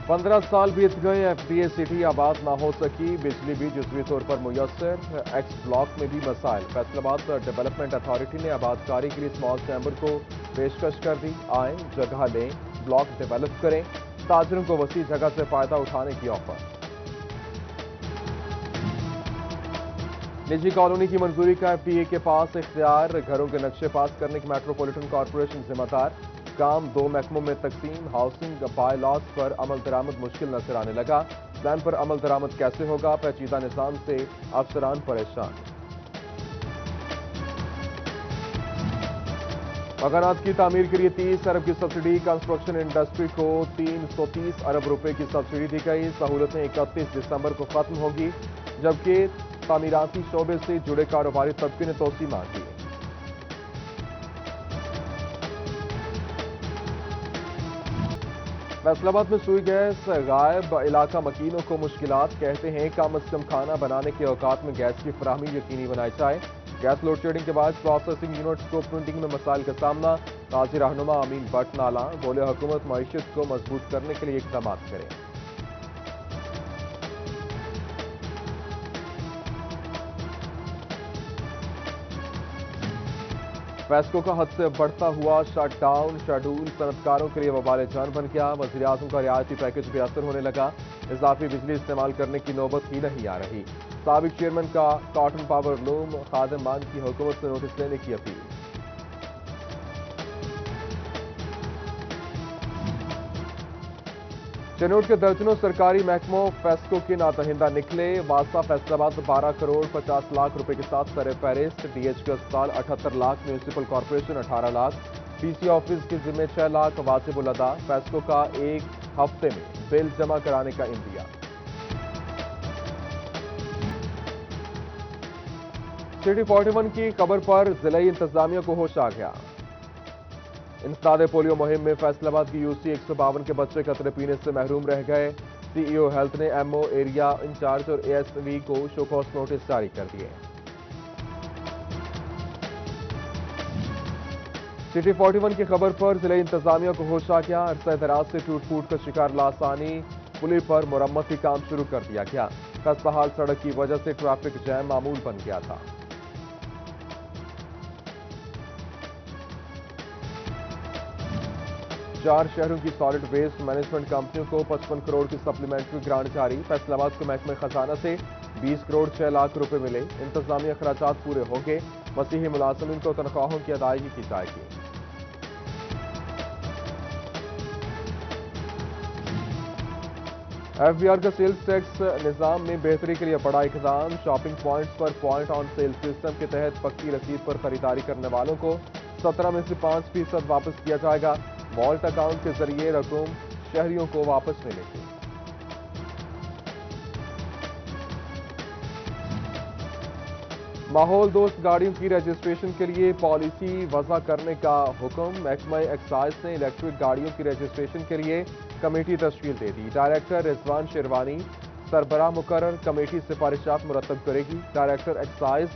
15 साल बीत गए, एफडीए सिटी आबाद ना हो सकी, बिजली भी जुजवी तौर पर मुयस्सर, एक्स ब्लॉक में भी मसाइल। फैसलाबाद डेवलपमेंट अथॉरिटी ने आबादकारी के लिए स्मॉल चैम्बर को पेशकश कर दी। आए, जगह लें, ब्लॉक डेवलप करें, ताजरों को वसी जगह से फायदा उठाने की ऑफर। निजी कॉलोनी की मंजूरी का एफडीए के पास इख्तियार, घरों के नक्शे पास करने की मेट्रोपॉलिटन कॉरपोरेशन जिम्मेदार। काम 2 महकमों में तकसीम, हाउसिंग बाय लॉज पर अमल दरामद मुश्किल नजर आने लगा। प्लान पर अमल दरामद कैसे होगा, पेचीदा निजाम से अफसरान परेशान। मकानात की तामीर के लिए 30 अरब की सब्सिडी, कंस्ट्रक्शन इंडस्ट्री को 330 अरब रुपए की सब्सिडी दी गई। सहूलतें 31 दिसंबर को खत्म होगी, जबकि तामीराती शोबे से जुड़े कारोबारी तबके ने तोसी मांगी। फैसलाबाद में सुई गैस गायब, इलाका मकीनों को मुश्किलात। कहते हैं कम अज कम खाना बनाने के औकात में गैस की फराहमी यकीनी बनाई जाए। गैस लोड शेडिंग के बाद प्रोसेसिंग यूनिट्स को प्रिंटिंग में मसाइल का सामना। काजी रहनुमा अमीन भट्ट नाला बोले, हुकूमत मईशत को मजबूत करने के लिए इकदाम करें। फेस्को का हद से बढ़ता हुआ शटडाउन शेड्यूल सनतकारों के लिए वबाल जान बन गया। वज़ीर आज़म का रियायती पैकेज बेअसर होने लगा। इजाफी बिजली इस्तेमाल करने की नौबत ही नहीं आ रही। साबिक चेयरमैन का कॉटन पावर लूम, खादिम मान की हुकूमत से नोटिस लेने की अपील। चनोट के दर्जनों सरकारी महकमों फेस्को के नातहिंदा निकले। वासा फैसलाबाद 12 करोड़ 50 लाख रुपए के साथ सरे फहरिस्त। डीएचके अस्पताल 78 lakh, municipal corporation 18 lakh, DC office के जिम्मे 6 लाख वाजिबुल अदा। फेस्को का एक हफ्ते में बिल जमा कराने का इंदिया। सिटी 41 की खबर पर जिला इंतजामिया को होश आ गया। इंसदाद पोलियो मुहिम में फैसलाबाद की यूसी 152 के बच्चे कतरे पीने से महरूम रह गए। सीईओ हेल्थ ने एमओ एरिया इंचार्ज और एएसवी को शोकॉज नोटिस जारी कर दिए। सिटी 41 की खबर पर जिला इंतजामिया को होश आ गया। अरसा दराज से टूट फूट का शिकार लासानी पुली पर मुरम्मती काम शुरू कर दिया गया। खस्ताहाल सड़क की वजह से ट्रैफिक जैम मामूल बन गया था। चार शहरों की सॉलिड वेस्ट मैनेजमेंट कंपनियों को 55 करोड़ की सप्लीमेंट्री ग्रांट जारी। फैसलाबाद को महकमे खजाना से 20 करोड़ 6 लाख रुपए मिले। इंतजामी अखराजात पूरे होंगे। मसीही मुलाजमीन को तनख्वाहों की अदायगी की जाएगी। एफबीआर का सेल्स टैक्स निजाम में बेहतरी के लिए बड़ा इकदाम। शॉपिंग पॉइंट्स पर पॉइंट ऑन सेल सिस्टम के तहत पक्की रसीद पर खरीदारी करने वालों को 17 में से 5% वापस किया जाएगा। वॉल्ट अकाउंट के जरिए रकूम शहरियों को वापस मिलेगी। माहौल दोस्त गाड़ियों की रजिस्ट्रेशन के लिए पॉलिसी वज़ा करने का हुक्म। महकमा एक्साइज ने इलेक्ट्रिक गाड़ियों की रजिस्ट्रेशन के लिए कमेटी तश्कील दे दी। डायरेक्टर रिजवान शेरवानी सरबराह मुकर्रर, कमेटी सिफारिशात मुरतब करेगी। डायरेक्टर एक्साइज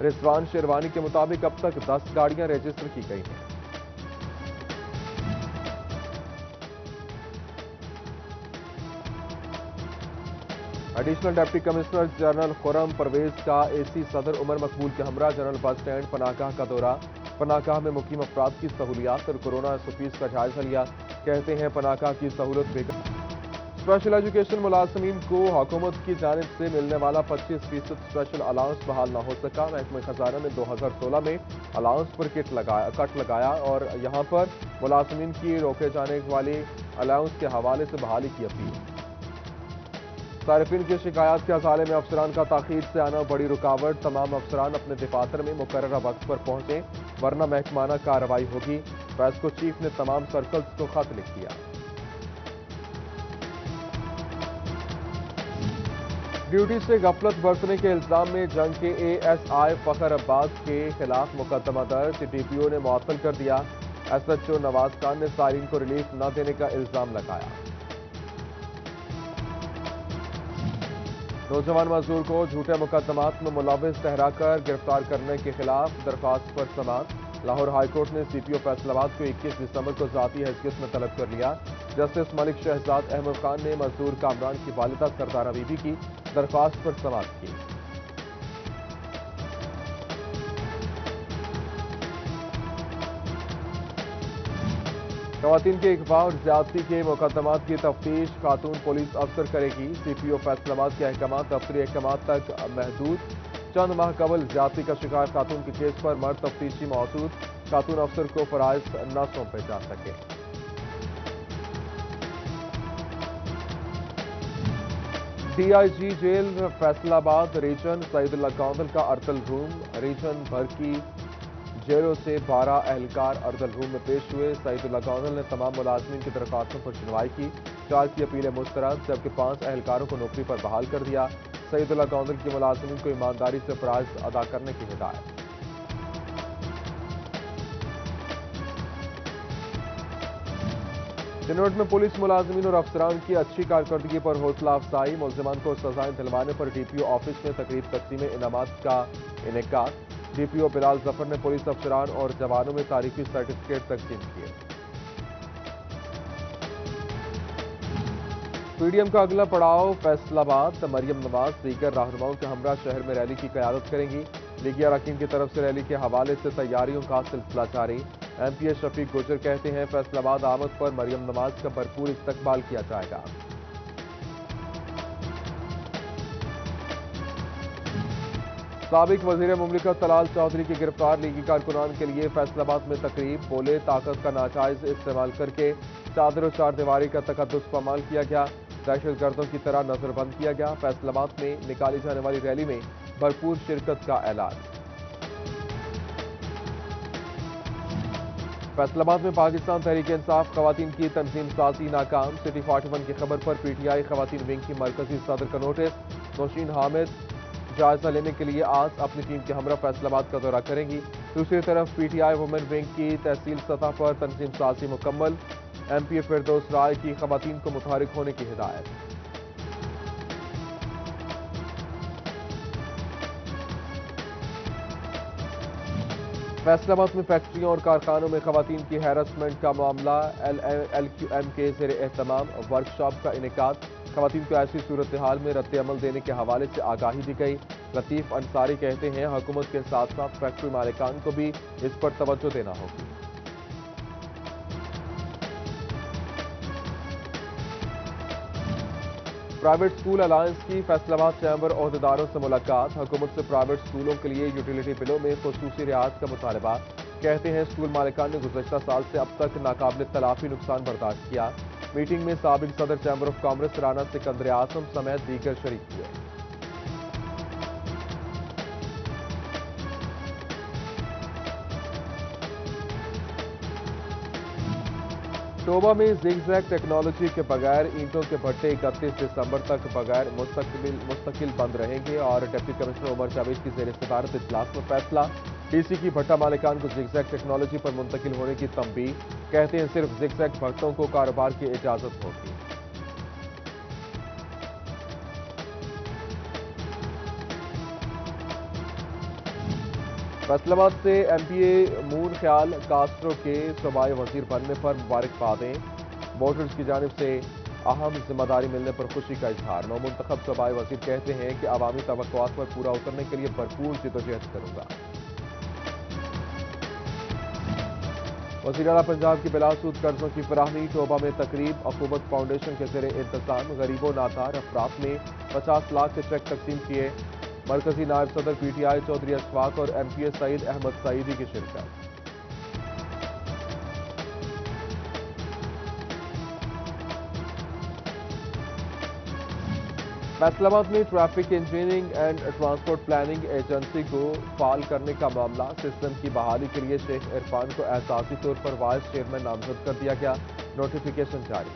रिजवान शेरवानी के मुताबिक अब तक 10 गाड़ियां रजिस्टर की गई हैं। Additional deputy commissioner general Khurram Parvez का एसी सदर उमर मकबूल के हमरा जनरल बस स्टैंड पनागाह का दौरा। पनागाह में मुकीम अफराद की सहूलियात और कोरोना SOPs का जायजा लिया। कहते हैं पनागाह की सहूलत बेहतर। स्पेशल एजुकेशन मुलाजमीन को हुकूमत की जानिब से मिलने वाला 25% स्पेशल अलाउंस बहाल न हो सका। महकमा खजाना ने 2016 में अलाउंस पर कट लगाया और यहां पर मुलाजमीन की रोके जाने वाले अलाउंस के हवाले से बहाली की अपील। सारिफिन की शिकायत के हवाले में अफसरान का ताखीर से आना बड़ी रुकावट। तमाम अफसरान अपने दफातर में मुकर्ररा वक्त पर पहुंचे, वरना महकमाना कार्रवाई होगी। फेस्को चीफ ने तमाम सर्कल्स को खत लिख दिया। ड्यूटी से गफलत बरतने के इल्जाम में जंग के ASI फखर अब्बास के खिलाफ मुकदमा दर्ज। DPO ने मुअत्तल कर दिया। SHO नवाज खान ने साइरिन को रिलीफ न देने का इल्जाम लगाया। नौजवान मजदूर को झूठे मुकदमात में मुलविस ठहराकर गिरफ्तार करने के खिलाफ दरख्वास्त पर समाअत। लाहौर हाईकोर्ट ने सीपीओ फैसलाबाद को 21 दिसंबर को जाती हैसियत में तलब कर लिया। जस्टिस मलिक शहजाद अहमद खान ने मजदूर कामरान की वालिदा सरदारा बीबी की दरख्वास्त पर समाअत की। खवातीन के अगवा और ज्यादती के मुकदमात की तफ्तीश खातून पुलिस अफसर करेगी। सीपीओ फैसलाबाद के अहकाम दफ्तरी अहकाम तक महदूद। चंद माह कबल ज्यादती का शिकार खातून के केस पर मर्द तफ्तीशी मौजूद। खातून अफसर को फराइज न सौंपे जा सके। DIG jail Faisalabad region Saeedullah Kandal का अर्तल रूम। रीजन भर की जेलों से 12 एहलकार अर्दल रूम में पेश हुए। सईदुल्ला कांदल ने तमाम मुलाजमीन की दरख्वास्तों पर सुनवाई की। 4 की अपीलें मुस्तरद, जबकि 5 एहलकारों को नौकरी पर बहाल कर दिया। सईदुल्ला कांदल की मुलाजमीन को ईमानदारी से फराइज अदा करने की हिदायत। चिनौट में पुलिस मुलाजमीन और अफसरान की अच्छी कारकर्दगी पर हौसला अफजाई। मुलजमान को सजाएं दिलवाने पर डीपीओ ऑफिस में तकरीब तकसीम इनामात का इनेकाद। डीपीओ बिलाल जफर ने पुलिस अफसरान और जवानों में तारीखी सर्टिफिकेट तकसीम किए। पीडीएम का अगला पड़ाव फैसलाबाद। मरियम नवाज दीगर रहनुमाओं के हमरा शहर में रैली की क़यादत करेंगी। लीगी अरकान की तरफ से रैली के हवाले से तैयारियों का सिलसिला जारी। एमपीए शफीक गुजर कहते हैं फैसलाबाद आमद पर मरियम नवाज का भरपूर इस्तकबाल किया जाएगा। साबिक वजीर मुमलिकत तलाल चौधरी की गिरफ्तार लीगी कारकुनान के लिए फैसलाबाद में तकरीब। बोले ताकत का नाजायज इस्तेमाल करके चादर और चार दीवारी का तकद्दुस पामाल किया गया। दहशतगर्दों की तरह नजरबंद किया गया। फैसलाबाद में निकाली जाने वाली रैली में भरपूर शिरकत का ऐलान। फैसलाबाद में पाकिस्तान तहरीक इंसाफ खवातीन की तंजीम साजी नाकाम। सिटी 41 की खबर पर पीटीआई खवातीन विंग की मरकजी सदर का नोटिस। नौशीन हामिद जायजा लेने के लिए आज अपनी टीम के हमरा फैसलाबाद का दौरा करेंगी। दूसरी तरफ पीटीआई वुमेन विंग की तहसील सतह पर तंजीम साजी मुकम्मल। एमपीए फिरदौस राय की खवातीन को मुतहरिक होने की हिदायत। फैसलाबाद में फैक्ट्रियों और कारखानों में खवातीन की हैरेसमेंट का मामला। LQM के ज़ेर एहतमाम वर्कशॉप का इनेकाद। खवातीन को ऐसी सूरत हाल में रद्द अमल देने के हवाले से आगाही दी गई। लतीफ अंसारी कहते हैं हुकूमत के साथ साथ फैक्ट्री मालिकान को भी इस पर तवज्जो देना होगी। प्राइवेट स्कूल अलायंस की फैसलाबाद चैम्बर ओहदेदारों से मुलाकात। हुकूमत से प्राइवेट स्कूलों के लिए यूटिलिटी बिलों में खुसूसी रियायत का मुतालबा। कहते हैं स्कूल मालिकान ने गुज़श्ता साल से अब तक नाकाबिल तलाफी नुकसान बर्दाश्त किया। मीटिंग में साबिक सदर chamber of commerce Rana Sikandar Azam समेत दीगर शरीक हुए। टोबा में जिगजैग टेक्नोलॉजी के बगैर ईंटों के भट्टे 31 दिसंबर तक बगैर मुस्तकिल बंद रहेंगे और डिप्टी कमिश्नर उमर जावेद की जेर सदारत इजलास में फैसला। डीसी की भट्टा मालिकान को जिगजैग टेक्नोलॉजी पर मुंतकिल होने की तंबीह। कहते हैं सिर्फ जिगजैग भट्टों को कारोबार की इजाजत होगी। फैसलाबाद से एमपीए मून ख्याल कास्ट्रो के सूबाई वजीर बनने पर मुबारकबादें। वोटर्स की जानिब से अहम जिम्मेदारी मिलने पर खुशी का इजहार। नौमुंतखब सूबाई वजीर कहते हैं कि अवामी तवक्कुआत पर पूरा उतरने के लिए भरपूर जिद्दोजहद करूंगा। वज़ीर आला पंजाब की बिलासूद कर्जों की फराहमी। टोबा में तकरीब। अक़ूबत फाउंडेशन के ज़ेरे इंतज़ाम गरीबों नादार अफराद में 50 लाख के चेक तकसीम किए। मरकजी नायब सदर पीटीआई चौधरी अशफाक और एमपीए सईद अहमद सईदी की शिरकत। फैसलाबाद में traffic engineering and transport planning agency को फाल करने का मामला। सिस्टम की बहाली के लिए शेख इरफान को एहसासी तौर पर वाइस चेयरमैन नामजद कर दिया गया। नोटिफिकेशन जारी।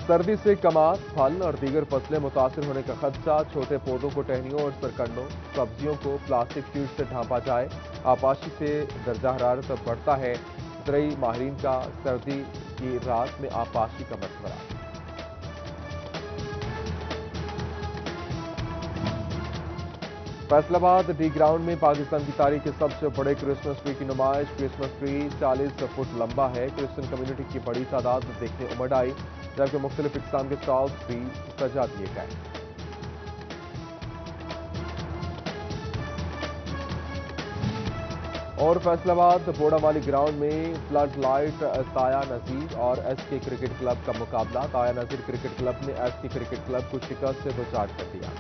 सर्दी से कमात, फल और दीगर फसलें मुतासिर होने का खदशा। छोटे पौधों को टहनियों और सरकंडों, सब्जियों को प्लास्टिक शीट से ढांपा जाए। आपाशी से दर्जा हरारत बढ़ता है। ज़रई माहिरीन का सर्दी की रात में आपाशी का मशवरा। फैसलाबाद डी ग्राउंड में पाकिस्तान की तारीख के सबसे बड़े क्रिसमस ट्री की नुमाइश। क्रिसमस ट्री 40 फुट लंबा है। क्रिश्चियन कम्युनिटी की बड़ी तादाद देखने उमड़ आई, जबकि मुख्तलिफ इकसाम के स्टॉल्स भी सजा दिए गए। और फैसलाबाद बोड़ावाली ग्राउंड में फ्लड लाइट ताया नजीर और एसके क्रिकेट क्लब का मुकाबला। ताया नजीर क्रिकेट क्लब ने एसके क्रिकेट क्लब को शिकस्त से दो चार कर दिया।